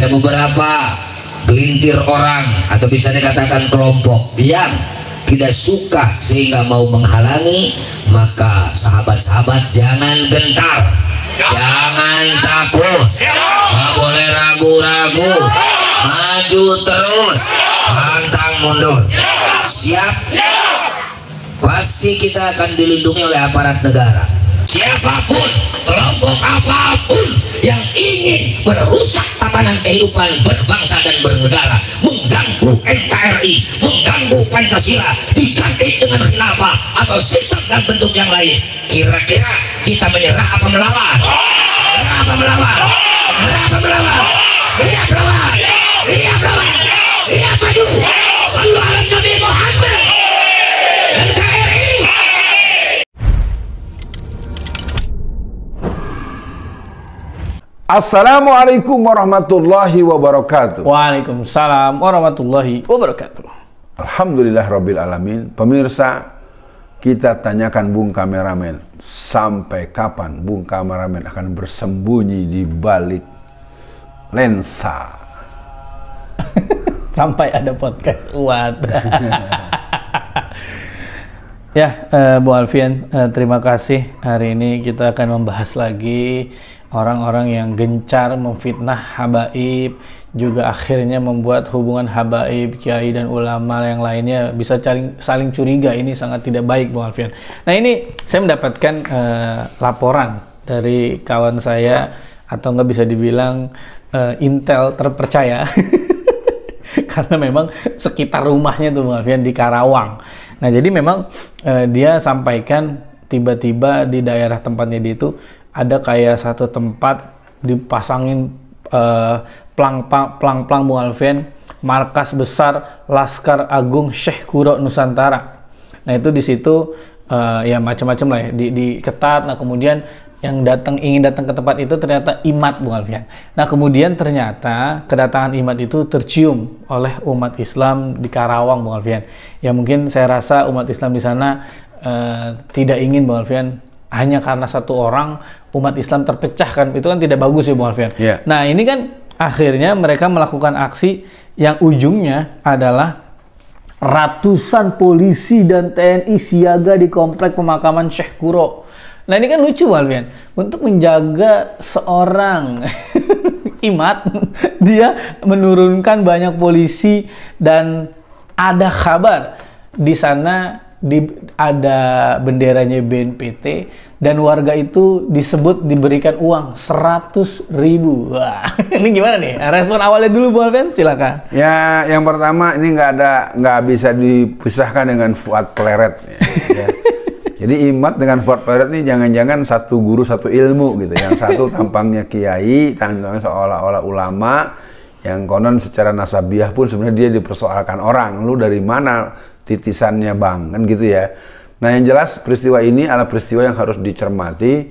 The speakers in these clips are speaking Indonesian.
ada beberapa gelintir orang atau bisa dikatakan kelompok yang tidak suka sehingga mau menghalangi, maka sahabat-sahabat jangan gentar, jangan takut, nggak boleh ragu-ragu, maju terus, pantang mundur. Siap? Pasti kita akan dilindungi oleh aparat negara. Siapapun, kelompok apapun yang ingin merusak tatanan kehidupan berbangsa dan bernegara, mengganggu NKRI, mengganggu Pancasila, diganti dengan khilafah atau sistem dan bentuk yang lain, kira-kira kita menyerah apa melawan? Menyerah apa melawan? Menyerah apa melawan? Siap melawan, siap melawan, siap maju. Sallu ala Nabi Muhammad. NKRI. Assalamualaikum warahmatullahi wabarakatuh. Waalaikumsalam warahmatullahi wabarakatuh. Alhamdulillah rabbil alamin. Pemirsa, kita tanyakan Bung Kameramen, sampai kapan Bung Kameramen akan bersembunyi di balik lensa? Sampai ada podcast Uat. Ya, Bu Alfian, terima kasih. Hari ini kita akan membahas lagi orang-orang yang gencar memfitnah habaib, juga akhirnya membuat hubungan habaib, kiai dan ulama yang lainnya bisa saling curiga. Ini sangat tidak baik, Bung Alfian. Nah, ini saya mendapatkan laporan dari kawan saya, atau nggak bisa dibilang intel terpercaya, karena memang sekitar rumahnya tuh, Bung Alfian, di Karawang. Nah, jadi memang dia sampaikan tiba-tiba di daerah tempatnya dia itu ada kayak satu tempat dipasangin plang-plang Bung Alfian, markas besar Laskar Agung Syekh Kuro Nusantara. Nah, itu di situ ya macam-macam lah ya, diketat. Nah, kemudian yang ingin datang ke tempat itu ternyata imat, Bung Alfian. Nah, kemudian ternyata kedatangan imat itu tercium oleh umat Islam di Karawang, Bung Alfian. Ya mungkin saya rasa umat Islam di sana tidak ingin, Bung Alfian, hanya karena satu orang umat Islam terpecahkan, itu kan tidak bagus ya, Bung Alfian. Yeah. Nah, ini kan akhirnya mereka melakukan aksi yang ujungnya adalah ratusan polisi dan TNI siaga di komplek pemakaman Syekh Kuro. Nah, ini kan lucu, Bung Alfian, untuk menjaga seorang imat, dia menurunkan banyak polisi, dan ada kabar di sana ada benderanya BNPT, dan warga itu disebut diberikan uang 100.000. Wah, ini gimana nih? Respon awalnya dulu, Bung Alfian, silakan. Ya, yang pertama, ini nggak bisa dipisahkan dengan Fuad Pleret. Ya. Jadi imat dengan Fuad Pleret ini jangan-jangan satu guru satu ilmu gitu. Yang satu tampangnya kiai, tampangnya seolah-olah ulama, yang konon secara nasabiah pun sebenarnya dia dipersoalkan orang. Lu dari mana titisannya, Bang? Kan gitu ya. Nah, yang jelas peristiwa ini adalah peristiwa yang harus dicermati.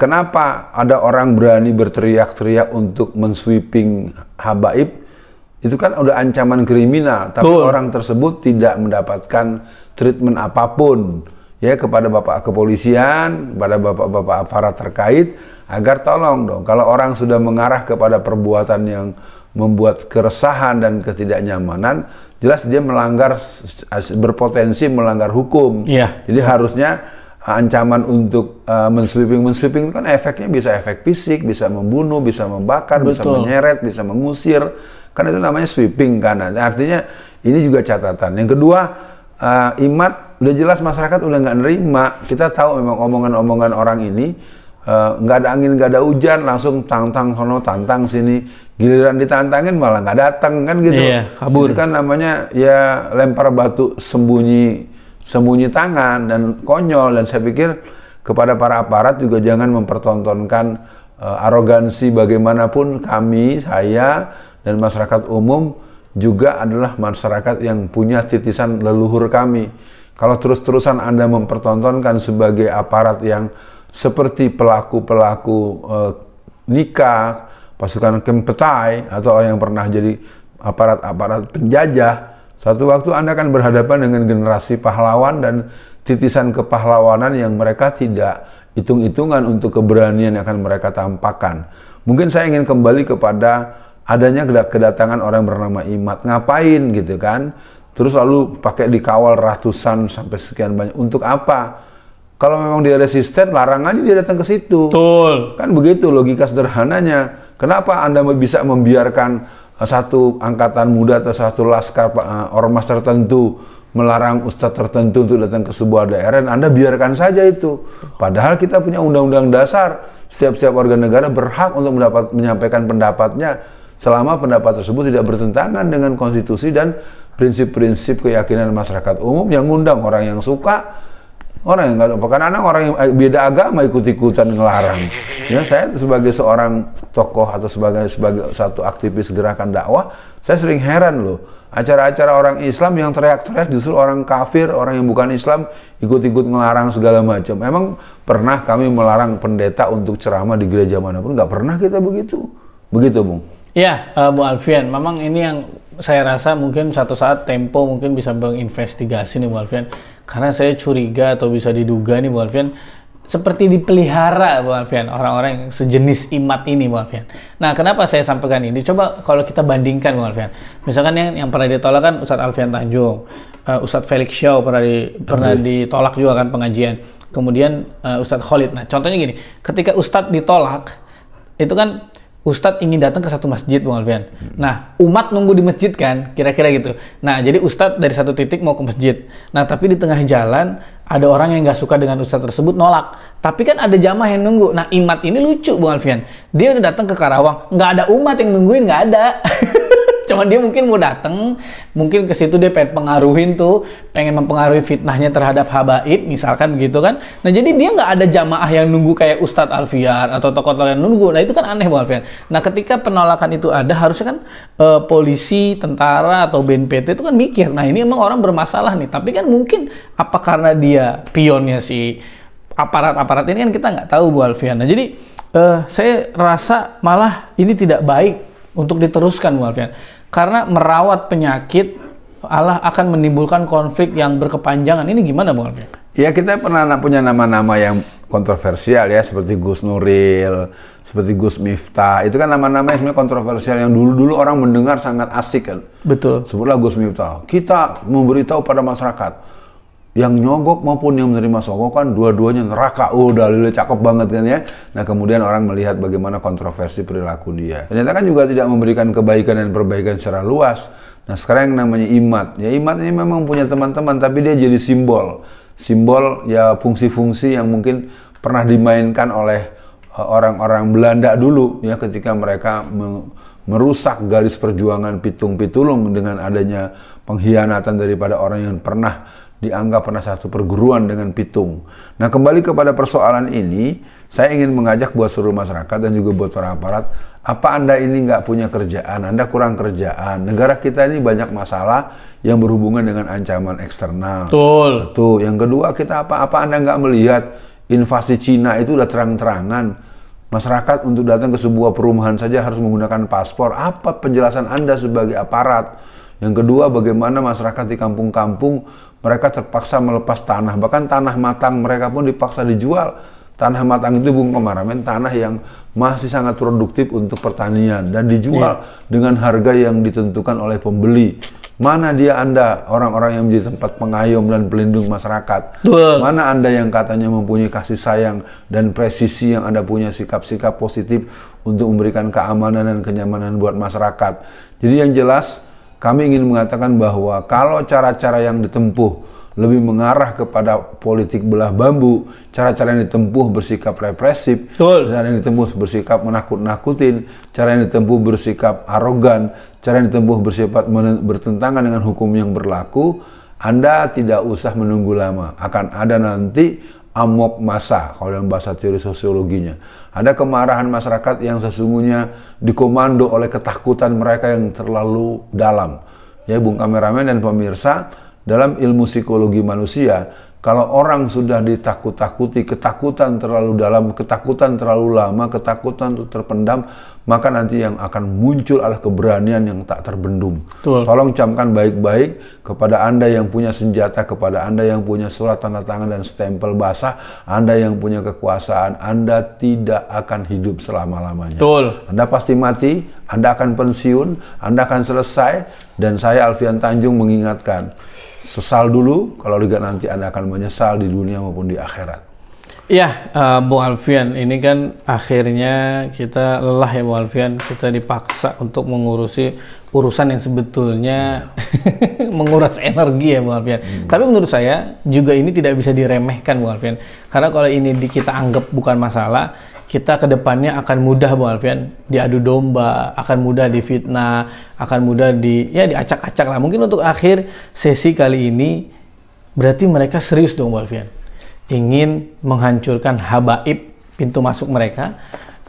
Kenapa ada orang berani berteriak-teriak untuk mensweeping habaib? Itu kan udah ancaman kriminal, tapi orang tersebut tidak mendapatkan treatment apapun ya kepada Bapak kepolisian, kepada Bapak-bapak aparat terkait, agar tolong dong, kalau orang sudah mengarah kepada perbuatan yang membuat keresahan dan ketidaknyamanan, jelas dia berpotensi melanggar hukum. Yeah. Jadi harusnya ancaman untuk mensweeping itu kan efeknya bisa efek fisik, bisa membunuh, bisa membakar, bisa menyeret, bisa mengusir. Kan itu namanya sweeping kan. Artinya ini juga catatan. Yang kedua, imat udah jelas masyarakat udah nggak nerima. Kita tahu memang omongan-omongan orang ini nggak ada angin, nggak ada hujan, langsung tantang sono, tantang sini. Giliran ditantangin malah nggak datang kan gitu. Iya, kabur. Itu kan namanya ya lempar batu sembunyi tangan dan konyol. Dan saya pikir kepada para aparat juga jangan mempertontonkan arogansi. Bagaimanapun kami, saya dan masyarakat umum juga adalah masyarakat yang punya titisan leluhur kami. Kalau terus-terusan Anda mempertontonkan sebagai aparat yang seperti pelaku-pelaku nikah, pasukan Kempetai, atau orang yang pernah jadi aparat-aparat penjajah, suatu waktu Anda akan berhadapan dengan generasi pahlawan dan titisan kepahlawanan yang mereka tidak hitung-hitungan untuk keberanian yang akan mereka tampakkan. Mungkin saya ingin kembali kepada adanya kedatangan orang bernama Imad. Ngapain gitu kan? Terus lalu pakai dikawal ratusan sampai sekian banyak. Untuk apa? Kalau memang dia resisten, larang aja dia datang ke situ. Betul. Kan begitu logika sederhananya. Kenapa Anda bisa membiarkan satu angkatan muda atau satu laskar ormas tertentu melarang ustadz tertentu untuk datang ke sebuah daerah, dan Anda biarkan saja itu. Padahal kita punya undang-undang dasar, setiap warga negara berhak untuk menyampaikan pendapatnya selama pendapat tersebut tidak bertentangan dengan konstitusi dan prinsip-prinsip keyakinan masyarakat umum yang ngundang orang yang suka, orang yang nggak suka. Karena orang yang beda agama ikut-ikutan ngelarang. Ya, saya sebagai seorang tokoh atau sebagai satu aktivis gerakan dakwah, saya sering heran loh. Acara-acara orang Islam yang teriak-teriak justru orang kafir, orang yang bukan Islam ikut-ikut ngelarang segala macam. Emang pernah kami melarang pendeta untuk ceramah di gereja manapun? Nggak pernah kita begitu. Begitu, Bung. Ya, Bu Alfian, memang ini yang saya rasa mungkin satu saat Tempo mungkin bisa menginvestigasi nih Bu Alfian. Karena saya curiga atau bisa diduga nih Bu Alfian, seperti dipelihara Bu Alfian orang-orang yang sejenis Imad ini Bu Alfian. Nah, kenapa saya sampaikan ini? Coba kalau kita bandingkan Bu Alfian. Misalkan yang pernah ditolak kan Ustadz Alfian Tanjung, Ustadz Felix Shaw pernah ditolak juga kan pengajian. Kemudian Ustadz Khalid. Nah, contohnya gini, ketika Ustadz ditolak, itu kan Ustadz ingin datang ke satu masjid, Bung Alfian. Nah, umat nunggu di masjid kan, kira-kira gitu. Nah, jadi Ustadz dari satu titik mau ke masjid. Nah, tapi di tengah jalan ada orang yang nggak suka dengan Ustadz tersebut nolak. Tapi kan ada jamaah yang nunggu. Nah, Imad ini lucu, Bung Alfian. Dia udah datang ke Karawang, nggak ada umat yang nungguin, nggak ada. Cuman dia mungkin mau datang, mungkin ke situ dia pengen pengen mempengaruhi fitnahnya terhadap habaib, misalkan begitu kan. Nah, jadi dia nggak ada jamaah yang nunggu kayak Ustadz Alfian atau tokoh-tokoh yang nunggu. Nah, itu kan aneh, Bung Alfian. Nah, ketika penolakan itu ada, harusnya kan polisi, tentara, atau BNPT itu kan mikir, nah ini emang orang bermasalah nih. Tapi kan mungkin apa karena dia pionnya si aparat-aparat ini kan kita nggak tahu, Bu Alfian. Nah, jadi saya rasa malah ini tidak baik untuk diteruskan, Bu Alfian. Karena merawat penyakit Allah akan menimbulkan konflik yang berkepanjangan. Ini gimana, Bung Alfian? Ya, kita pernah punya nama-nama yang kontroversial ya, seperti Gus Nuril, seperti Gus Miftah. Itu kan nama-nama yang sebenarnya kontroversial yang dulu-dulu orang mendengar sangat asik kan. Betul. Sebutlah Gus Miftah. Kita memberitahu pada masyarakat yang nyogok maupun yang menerima sogokan, dua-duanya neraka. Oh, dalilnya cakep banget kan ya. Nah, kemudian orang melihat bagaimana kontroversi perilaku dia. Ternyata kan juga tidak memberikan kebaikan dan perbaikan secara luas. Nah, sekarang yang namanya Imad. Ya, Imad ini memang punya teman-teman, tapi dia jadi simbol. Simbol ya fungsi-fungsi yang mungkin pernah dimainkan oleh orang-orang Belanda dulu ya, ketika mereka merusak garis perjuangan Pitung Pitulung dengan adanya pengkhianatan daripada orang yang dianggap pernah satu perguruan dengan Pitung. Nah, kembali kepada persoalan ini, saya ingin mengajak buat seluruh masyarakat dan juga buat para aparat, apa Anda ini nggak punya kerjaan, Anda kurang kerjaan. Negara kita ini banyak masalah yang berhubungan dengan ancaman eksternal. Betul. Tuh, yang kedua kita apa Anda nggak melihat invasi Cina itu udah terang-terangan. Masyarakat untuk datang ke sebuah perumahan saja harus menggunakan paspor. Apa penjelasan Anda sebagai aparat? Yang kedua, bagaimana masyarakat di kampung-kampung mereka terpaksa melepas tanah, bahkan tanah matang mereka pun dipaksa dijual. Tanah matang itu, Bung Komaramen, tanah yang masih sangat produktif untuk pertanian dan dijual dengan harga yang ditentukan oleh pembeli. Mana dia Anda, orang-orang yang menjadi tempat pengayom dan pelindung masyarakat? Mana Anda yang katanya mempunyai kasih sayang dan presisi, yang Anda punya sikap-sikap positif untuk memberikan keamanan dan kenyamanan buat masyarakat? Jadi yang jelas, kami ingin mengatakan bahwa kalau cara-cara yang ditempuh lebih mengarah kepada politik belah bambu, cara-cara yang ditempuh bersikap represif, cara yang ditempuh bersikap menakut-nakutin, cara yang ditempuh bersikap arogan, cara yang ditempuh bersifat bertentangan dengan hukum yang berlaku, Anda tidak usah menunggu lama. Akan ada nanti amok massa, kalau dalam bahasa teori sosiologinya. Ada kemarahan masyarakat yang sesungguhnya dikomando oleh ketakutan mereka yang terlalu dalam. Ya, Bung Kameramen dan pemirsa, dalam ilmu psikologi manusia, kalau orang sudah ditakut-takuti, ketakutan terlalu dalam, ketakutan terlalu lama, ketakutan terpendam, maka nanti yang akan muncul adalah keberanian yang tak terbendung. Tolong camkan baik-baik kepada Anda yang punya senjata, kepada Anda yang punya surat tanda tangan dan stempel basah, Anda yang punya kekuasaan, Anda tidak akan hidup selama-lamanya. Anda pasti mati, Anda akan pensiun, Anda akan selesai, dan saya Alfian Tanjung mengingatkan, sesal dulu, kalau tidak nanti Anda akan menyesal di dunia maupun di akhirat. Ya, Bung Alfian, ini kan akhirnya kita lelah ya Bung Alfian, kita dipaksa untuk mengurusi urusan yang sebetulnya menguras energi ya Bung Alfian. Tapi menurut saya juga ini tidak bisa diremehkan Bung Alfian, karena kalau ini kita anggap bukan masalah, kita kedepannya akan mudah Bung Alfian diadu domba, akan mudah difitnah, akan mudah diacak-acak lah. Mungkin untuk akhir sesi kali ini berarti mereka serius dong Bung Alfian, ingin menghancurkan habaib, pintu masuk mereka,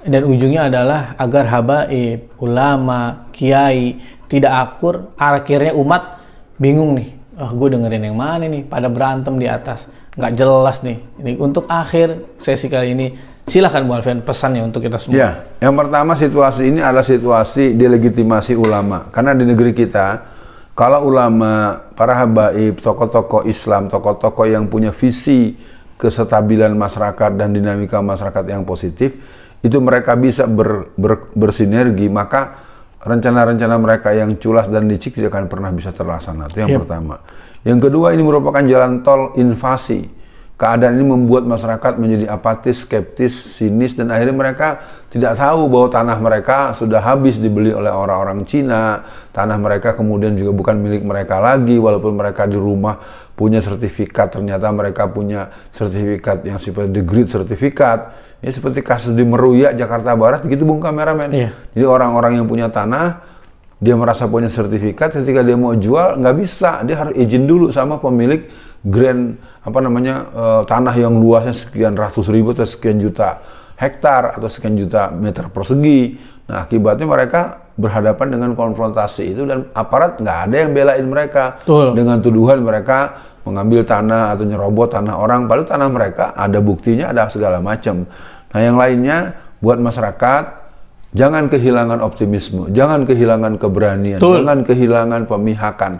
dan ujungnya adalah agar habaib, ulama, kiai tidak akur, akhirnya umat bingung nih, gue dengerin yang mana nih, pada berantem di atas, nggak jelas nih. Ini untuk akhir sesi kali ini, silahkan Bu Alfian pesannya untuk kita semua. Ya, yang pertama situasi ini adalah situasi delegitimasi ulama, karena di negeri kita, kalau ulama, para habaib, tokoh-tokoh Islam, tokoh-tokoh yang punya visi kesestabilan masyarakat dan dinamika masyarakat yang positif, itu mereka bisa bersinergi, maka rencana-rencana mereka yang culas dan licik tidak akan pernah bisa terlaksana. Itu yang pertama. Yang kedua, ini merupakan jalan tol invasi. Keadaan ini membuat masyarakat menjadi apatis, skeptis, sinis, dan akhirnya mereka tidak tahu bahwa tanah mereka sudah habis dibeli oleh orang-orang Cina. Tanah mereka kemudian juga bukan milik mereka lagi, walaupun mereka di rumah punya sertifikat, ternyata mereka punya sertifikat yang seperti the grid sertifikat. Ini seperti kasus di Meruya, Jakarta Barat, gitu Bung Kameramen. Jadi orang-orang yang punya tanah, dia merasa punya sertifikat, ketika dia mau jual nggak bisa, dia harus izin dulu sama pemilik grand tanah yang luasnya sekian ratus ribu atau sekian juta hektar atau sekian juta meter persegi. Nah, akibatnya mereka berhadapan dengan konfrontasi itu, dan aparat nggak ada yang belain mereka. Dengan tuduhan mereka mengambil tanah atau nyerobot tanah orang, padahal tanah mereka ada buktinya, ada segala macam. Nah, yang lainnya buat masyarakat, jangan kehilangan optimisme, jangan kehilangan keberanian, jangan kehilangan pemihakan.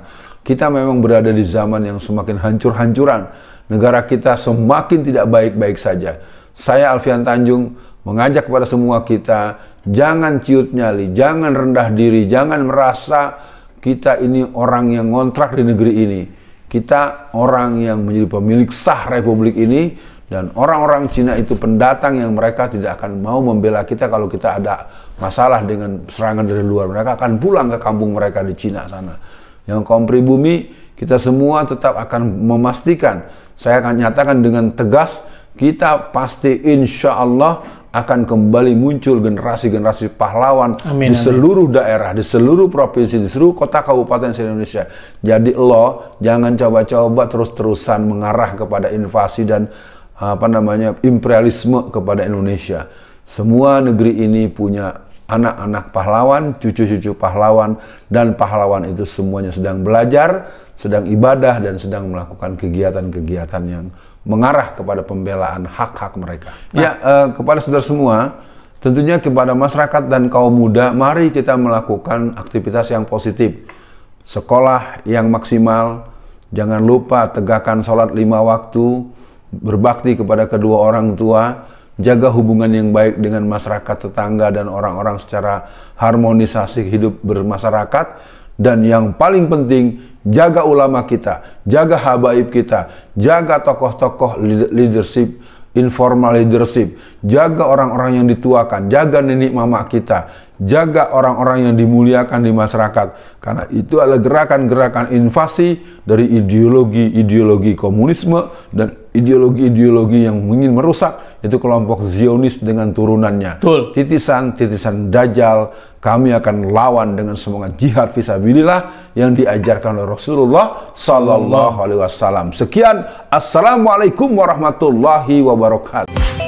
Kita memang berada di zaman yang semakin hancur-hancuran. Negara kita semakin tidak baik-baik saja. Saya Alfian Tanjung mengajak kepada semua kita, jangan ciut nyali, jangan rendah diri, jangan merasa kita ini orang yang ngontrak di negeri ini. Kita orang yang menjadi pemilik sah republik ini, dan orang-orang Cina itu pendatang yang mereka tidak akan mau membela kita kalau kita ada masalah dengan serangan dari luar. Mereka akan pulang ke kampung mereka di Cina sana. Yang kaum pribumi, kita semua tetap akan memastikan, saya akan nyatakan dengan tegas, kita pasti insya Allah akan kembali muncul generasi-generasi pahlawan di seluruh daerah, di seluruh provinsi, di seluruh kota kabupaten se-Indonesia. Jadi lo jangan coba-coba terus-terusan mengarah kepada invasi dan imperialisme kepada Indonesia. Semua negeri ini punya anak-anak pahlawan, cucu-cucu pahlawan, dan pahlawan itu semuanya sedang belajar, sedang ibadah, dan sedang melakukan kegiatan-kegiatan yang mengarah kepada pembelaan hak-hak mereka. Kepada saudara semua, tentunya kepada masyarakat dan kaum muda, mari kita melakukan aktivitas yang positif. Sekolah yang maksimal, jangan lupa tegakkan sholat 5 waktu, berbakti kepada kedua orang tua, jaga hubungan yang baik dengan masyarakat tetangga dan orang-orang secara harmonisasi hidup bermasyarakat, dan yang paling penting, jaga ulama kita, jaga habaib kita, jaga tokoh-tokoh leadership, informal leadership, jaga orang-orang yang dituakan, jaga nenek mama kita, jaga orang-orang yang dimuliakan di masyarakat, karena itu adalah gerakan-gerakan invasi dari ideologi-ideologi komunisme dan ideologi-ideologi yang ingin merusak, itu kelompok Zionis dengan turunannya. Titisan-titisan Dajjal, kami akan lawan dengan semangat jihad fisabilillah yang diajarkan oleh Rasulullah Sallallahu Alaihi Wasallam. Sekian, assalamualaikum warahmatullahi wabarakatuh.